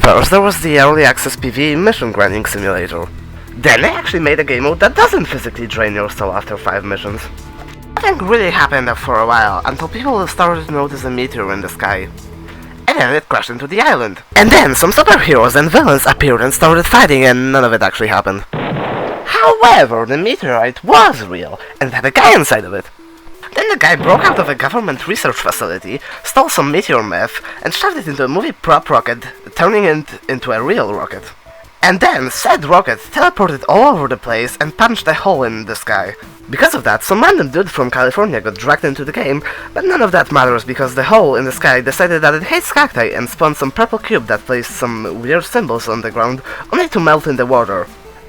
First there was the early access PvE mission grinding simulator. Then they actually made a game mode that doesn't physically drain your soul after 5 missions. Nothing really happened for a while, until people started to notice a meteor in the sky. And then it crashed into the island. And then some superheroes and villains appeared and started fighting, and none of it actually happened. However, the meteorite was real, and had a guy inside of it. Then the guy broke out of a government research facility, stole some meteor meth, and shoved it into a movie prop rocket, turning it into a real rocket. And then said rocket teleported all over the place and punched a hole in the sky. Because of that, some random dude from California got dragged into the game, but none of that matters because the hole in the sky decided that it hates cacti and spawned some purple cube that placed some weird symbols on the ground, only to melt in the water.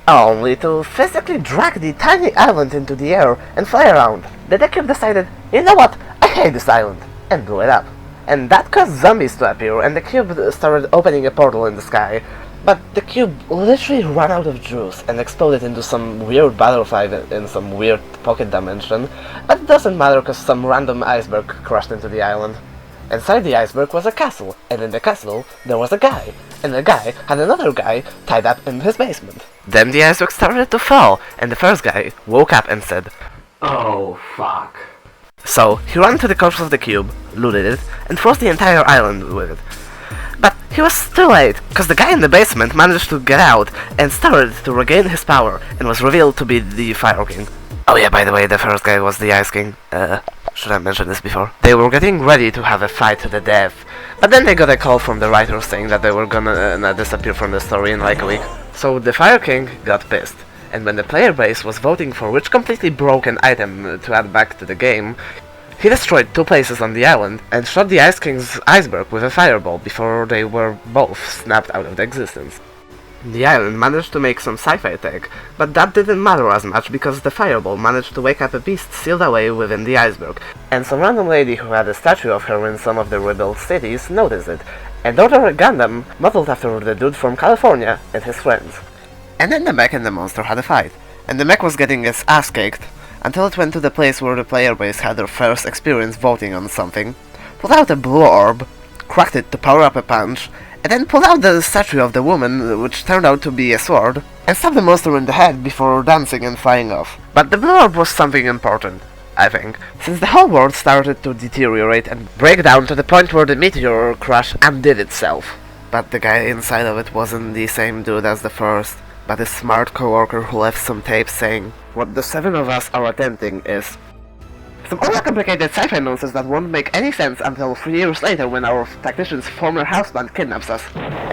Only to physically drag the tiny island into the air and fly around. Then the cube decided, you know what, I hate this island, and blew it up. And that caused zombies to appear, and the cube started opening a portal in the sky. But the cube literally ran out of juice and exploded into some weird butterfly in some weird pocket dimension. But it doesn't matter because some random iceberg crashed into the island. Inside the iceberg was a castle, and in the castle there was a guy, and the guy had another guy tied up in his basement. Then the iceberg started to fall, and the first guy woke up and said, "Oh, fuck." So he ran to the corpse of the cube, looted it, and froze the entire island with it. But he was too late, because the guy in the basement managed to get out and started to regain his power, and was revealed to be the Fire King. Oh yeah, by the way, the first guy was the Ice King. Should I mention this before? They were getting ready to have a fight to the death, but then they got a call from the writers saying that they were gonna disappear from the story in like a week. So the Fire King got pissed, and when the player base was voting for which completely broken item to add back to the game, he destroyed 2 places on the island and shot the Ice King's iceberg with a fireball before they were both snapped out of existence. The island managed to make some sci-fi tech, but that didn't matter as much because the fireball managed to wake up a beast sealed away within the iceberg, and some random lady who had a statue of her in some of the rebuilt cities noticed it, and ordered a Gundam modeled after the dude from California and his friends. And then the mech and the monster had a fight, and the mech was getting its ass kicked, until it went to the place where the player base had their first experience voting on something, pulled out a blue orb, cracked it to power up a punch, and then pulled out the statue of the woman, which turned out to be a sword, and stabbed the monster in the head before dancing and flying off. But the blue orb was something important, I think, since the whole world started to deteriorate and break down to the point where the meteor crash undid itself. But the guy inside of it wasn't the same dude as the first, but a smart coworker who left some tape saying, "What the 7 of us are attempting is..." Some overcomplicated sci-fi nonsense that won't make any sense until 3 years later when our technician's former houseband kidnaps us.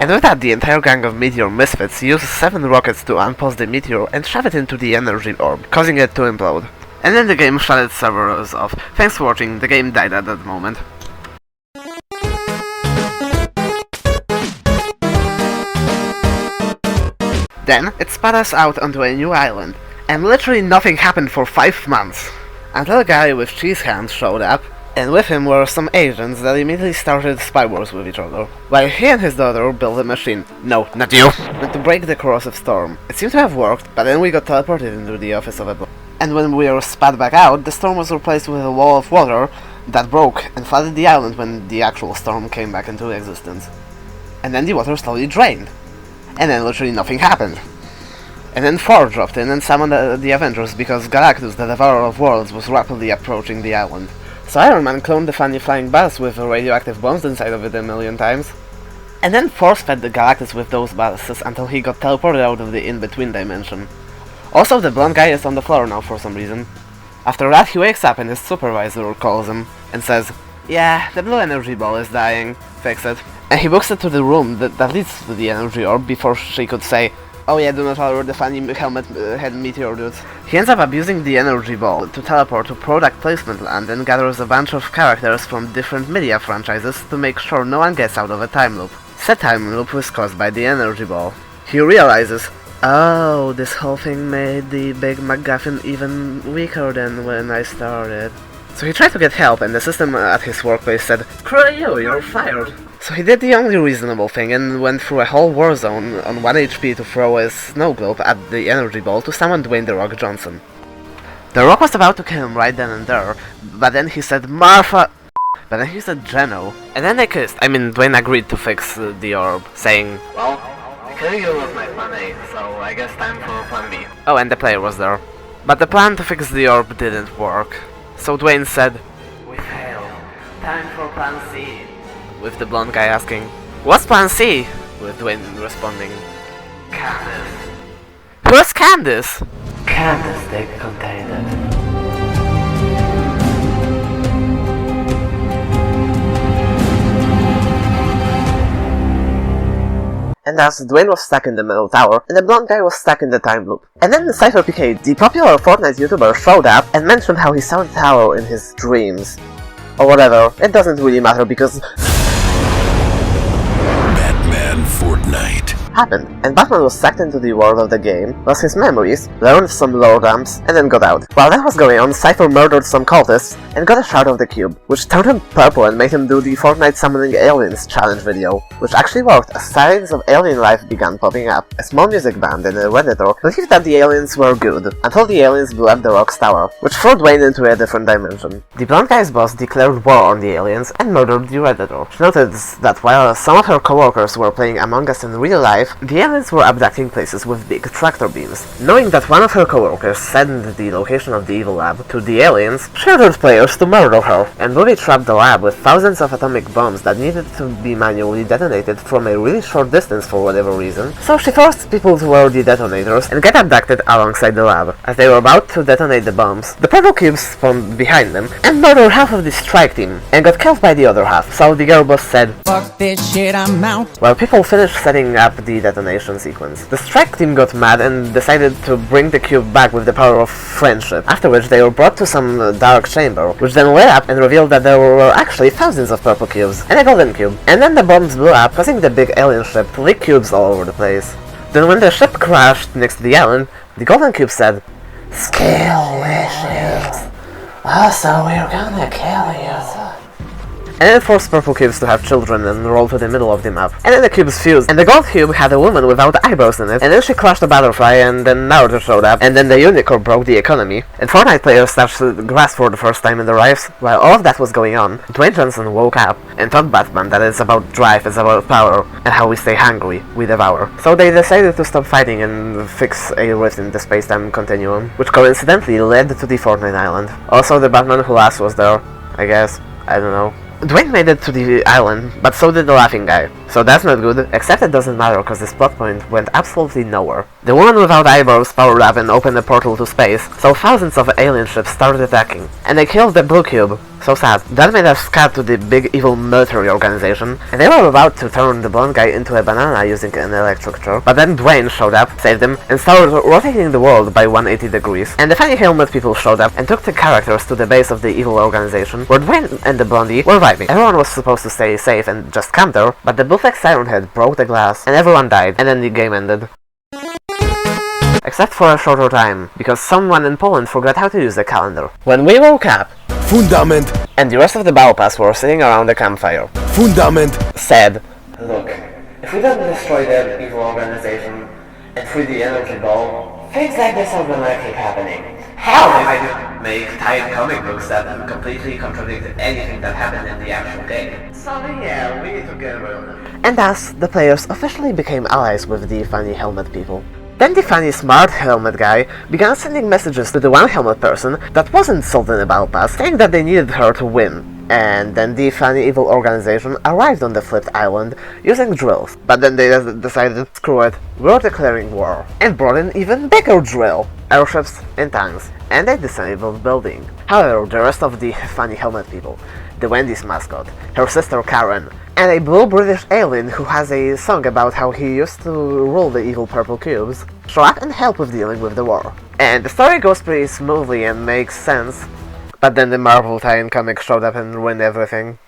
And with that, the entire gang of meteor misfits uses 7 rockets to unpause the meteor and shove it into the energy orb, causing it to implode. And then the game shut its servers off. Thanks for watching, the game died at that moment. Then, it spat us out onto a new island, and literally nothing happened for 5 months. Until a guy with cheese hands showed up, and with him were some agents that immediately started spy wars with each other, while he and his daughter built a machine, no, not you, to break the corrosive storm. It seemed to have worked, but then we got teleported into the office of a boss. And when we were spat back out, the storm was replaced with a wall of water that broke and flooded the island when the actual storm came back into existence. And then the water slowly drained. And then literally nothing happened. And then Thor dropped in and summoned the Avengers because Galactus, the Devourer of Worlds, was rapidly approaching the island. So Iron Man cloned the funny flying bus with radioactive bombs inside of it a million times. And then force-fed the Galactus with those buses until he got teleported out of the in-between dimension. Also, the blonde guy is on the floor now for some reason. After that, he wakes up and his supervisor calls him and says, "Yeah, the blue energy ball is dying, fix it." And he books it to the room that leads to the energy orb before she could say, "Oh yeah, do not follow the funny helmet head meteor dudes." He ends up abusing the energy ball to teleport to product placement land and gathers a bunch of characters from different media franchises to make sure no one gets out of a time loop. Said time loop was caused by the energy ball. He realizes, oh, this whole thing made the big MacGuffin even weaker than when I started. So he tried to get help, and the system at his workplace said, "Screw you, you're fired." So he did the only reasonable thing and went through a whole war zone on 1 HP to throw a snow globe at the energy ball to summon Dwayne "The Rock" Johnson. The Rock was about to kill him right then and there, but then he said, "Martha," but then he said Geno. And then they kissed. I mean, Dwayne agreed to fix the orb, saying, "Well, killing you was my plan A, so I guess time for plan B." Oh, and the player was there. But the plan to fix the orb didn't work. So Dwayne said, "We failed. Time for plan C." With the blonde guy asking, "What's plan C?" With Dwayne responding, "Candace." Who's Candace? Candace the Container. And thus, Dwayne was stuck in the middle tower, and the blonde guy was stuck in the time loop. And then c4s3, the popular Fortnite YouTuber, showed up and mentioned how he saw the tower in his dreams. Or whatever, it doesn't really matter because Batman Fortnite happened, and Batman was sucked into the world of the game, lost his memories, learned some lore dumps, and then got out. While that was going on, c4 murdered some cultists and got a shard of the cube, which turned him purple and made him do the Fortnite Summoning Aliens challenge video, which actually worked as signs of alien life began popping up. A small music band and a redditor believed that the aliens were good, until the aliens blew up the Rock's tower, which threw Dwayne into a different dimension. The blonde guy's boss declared war on the aliens and murdered the redditor. She noted that while some of her coworkers were playing Among Us in real life, the aliens were abducting places with big tractor beams. Knowing that one of her coworkers sent the location of the evil lab to the aliens, she ordered players to murder her, and booby-trapped the lab with thousands of atomic bombs that needed to be manually detonated from a really short distance for whatever reason, so she forced people to wear the detonators and get abducted alongside the lab. As they were about to detonate the bombs, the purple cubes spawned behind them and murdered half of the strike team, and got killed by the other half, so the girl boss said, "Fuck this shit, I'm out." While people finished setting up the detonation sequence, the strike team got mad and decided to bring the cube back with the power of friendship, after which they were brought to some dark chamber, which then lit up and revealed that there were actually thousands of purple cubes, and a golden cube. And then the bombs blew up, causing the big alien ship to leak cubes all over the place. Then when the ship crashed next to the island, the golden cube said, "Skill wishes. Also, we're gonna kill you." And it forced purple cubes to have children and roll to the middle of the map. And then the cubes fused, and the gold cube had a woman without eyebrows in it, and then she crushed a butterfly, and then Naruto showed up, and then the unicorn broke the economy, and Fortnite players touched grass for the first time in their lives. While all of that was going on, Dwayne Johnson woke up and told Batman that it's about drive, it's about power, and how we stay hungry, we devour. So they decided to stop fighting and fix a rift in the space-time continuum, which coincidentally led to the Fortnite Island. Also, the Batman who last was there, I guess, I don't know. Dwayne made it to the island, but so did the laughing guy. So that's not good, except it doesn't matter because this plot point went absolutely nowhere. The woman without eyebrows powered up and opened a portal to space, so thousands of alien ships started attacking. And they killed the blue cube. So sad. That made us cut to the big evil military organization, and they were about to turn the blonde guy into a banana using an electric chair. But then Dwayne showed up, saved him, and started rotating the world by 180 degrees. And the funny helmet people showed up and took the characters to the base of the evil organization, where Dwayne and the blondie were vibing. Everyone was supposed to stay safe and just camp there, but the bootleg Siren Head broke the glass, and everyone died, and then the game ended. Except for a shorter time, because someone in Poland forgot how to use the calendar. When we woke up, Fundament and the rest of the Battle Pass were sitting around the campfire, Fundament said, "Look, if we don't destroy the evil organization and free the energy ball, things like this are gonna keep happening. Hell, they might make tight comic books that completely contradict anything that happened in the actual game. So yeah, we need to get rid of them." And thus, the players officially became allies with the funny helmet people. Then the funny smart helmet guy began sending messages to the one helmet person that wasn't sold in the Battle Pass, saying that they needed her to win. And then the funny evil organization arrived on the flipped island using drills. But then they decided, screw it, we're declaring war. And brought in even bigger drill, airships and tanks. And they disabled building. However, the rest of the funny helmet people, the Wendy's mascot, her sister Karen, and a blue British alien who has a song about how he used to rule the evil purple cubes, show up and help with dealing with the war. And the story goes pretty smoothly and makes sense, but then the Marvel tie-in comic showed up and ruined everything.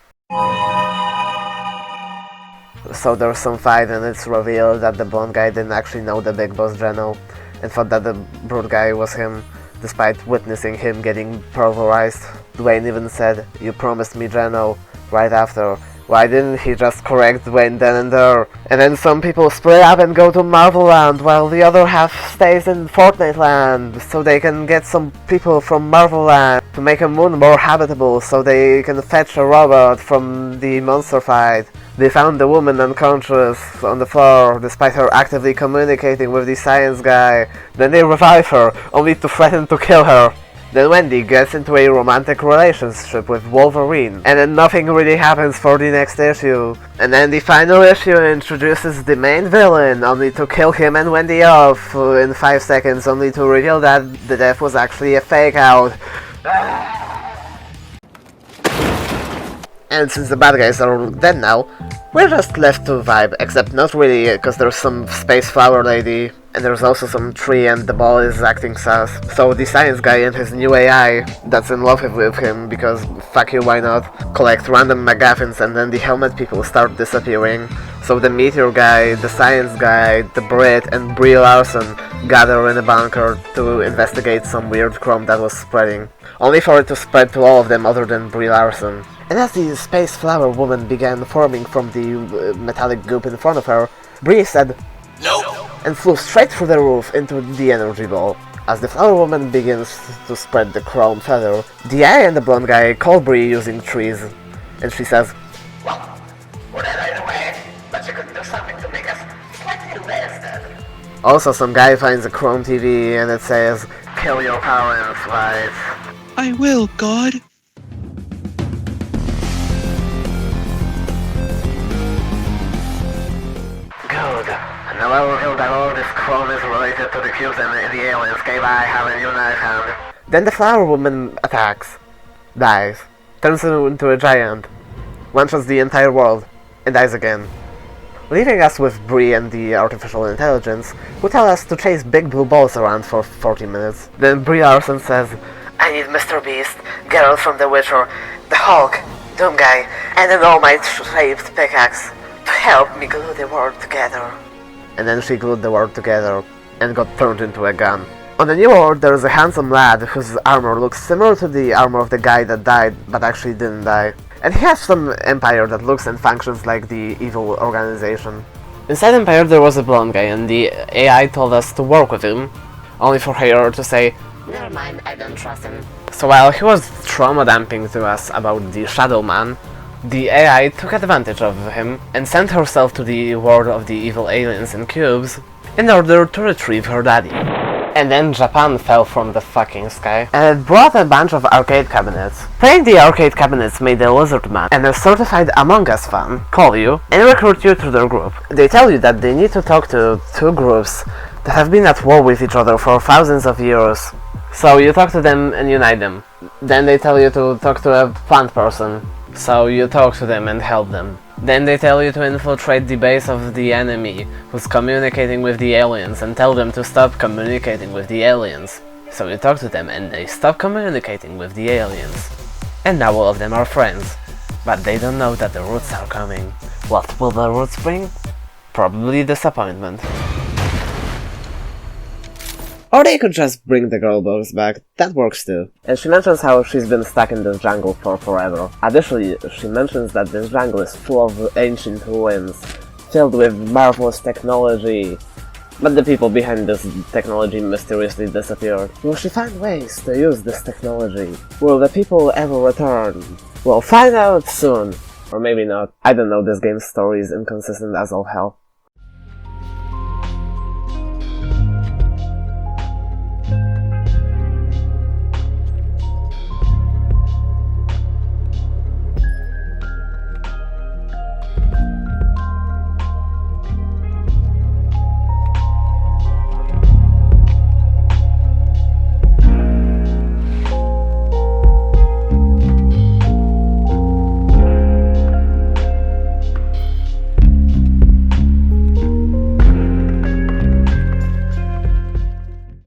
So there's some fight and it's revealed that the blonde guy didn't actually know the big boss Geno, and thought that the brute guy was him, despite witnessing him getting pulverized. Dwayne even said, "You promised me Geno," right after, Why didn't he just correct Dwayne then and there? And then some people split up and go to Marvel Land, while the other half stays in Fortnite Land, so they can get some people from Marvel Land to make a moon more habitable, so they can fetch a robot from the monster fight. They found the woman unconscious on the floor, despite her actively communicating with the science guy. Then they revive her, only to threaten to kill her. Then Wendy gets into a romantic relationship with Wolverine, and then nothing really happens for the next issue. And then the final issue introduces the main villain, only to kill him and Wendy off in 5 seconds, only to reveal that the death was actually a fake out. And since the bad guys are dead now, we're just left to vibe, except not really, because there's some space flower lady, and there's also some tree and the ball is acting sus. So the science guy and his new AI, that's in love with him, because fuck you, why not, collect random MacGuffins and then the helmet people start disappearing. So the meteor guy, the science guy, the Brit and Brie Larson gather in a bunker to investigate some weird chrome that was spreading. Only for it to spread to all of them other than Brie Larson. And as the space flower woman began forming from the metallic goop in front of her, Brie said, "No!" and flew straight through the roof into the energy ball. As the flower woman begins to spread the chrome feather, the AI and the blonde guy call Brie using trees, and she says, "Well, we're dead either way, but you could do something to make us slightly wasted." Also, some guy finds a chrome TV and it says, "Kill your parents, wife." I will, God. Good. Now I will reveal that all this chrome is related to the cubes and the aliens gave I have a new knife hand. Then the flower woman attacks, dies, turns into a giant, launches the entire world, and dies again. Leaving us with Brie and the artificial intelligence, who tell us to chase big blue balls around for 40 minutes. Then Brie Larson says, "I need Mr. Beast, Geralt from The Witcher, the Hulk, Doom Guy, and an all-might-shaped pickaxe to help me glue the world together." And then she glued the world together and got turned into a gun. On the new world, there is a handsome lad whose armor looks similar to the armor of the guy that died but actually didn't die. And he has some empire that looks and functions like the evil organization. Inside Empire there was a blonde guy and the AI told us to work with him, only for her to say, "Never mind, I don't trust him." So while he was trauma dumping to us about the Shadow Man, the AI took advantage of him and sent herself to the world of the evil aliens and cubes in order to retrieve her daddy. And then Japan fell from the fucking sky and it brought a bunch of arcade cabinets. Playing the arcade cabinets made a lizard man and a certified Among Us fan call you and recruit you to their group. They tell you that they need to talk to two groups that have been at war with each other for thousands of years. So you talk to them and unite them. Then they tell you to talk to a plant person. So you talk to them and help them. Then they tell you to infiltrate the base of the enemy who's communicating with the aliens and tell them to stop communicating with the aliens. So you talk to them and they stop communicating with the aliens. And now all of them are friends. But they don't know that the roots are coming. What will the roots bring? Probably disappointment. Or they could just bring the girl box back, that works too. And she mentions how she's been stuck in this jungle for forever. Additionally, she mentions that this jungle is full of ancient ruins, filled with marvelous technology. But the people behind this technology mysteriously disappeared. Will she find ways to use this technology? Will the people ever return? We'll find out soon. Or maybe not. I don't know, this game's story is inconsistent as all hell.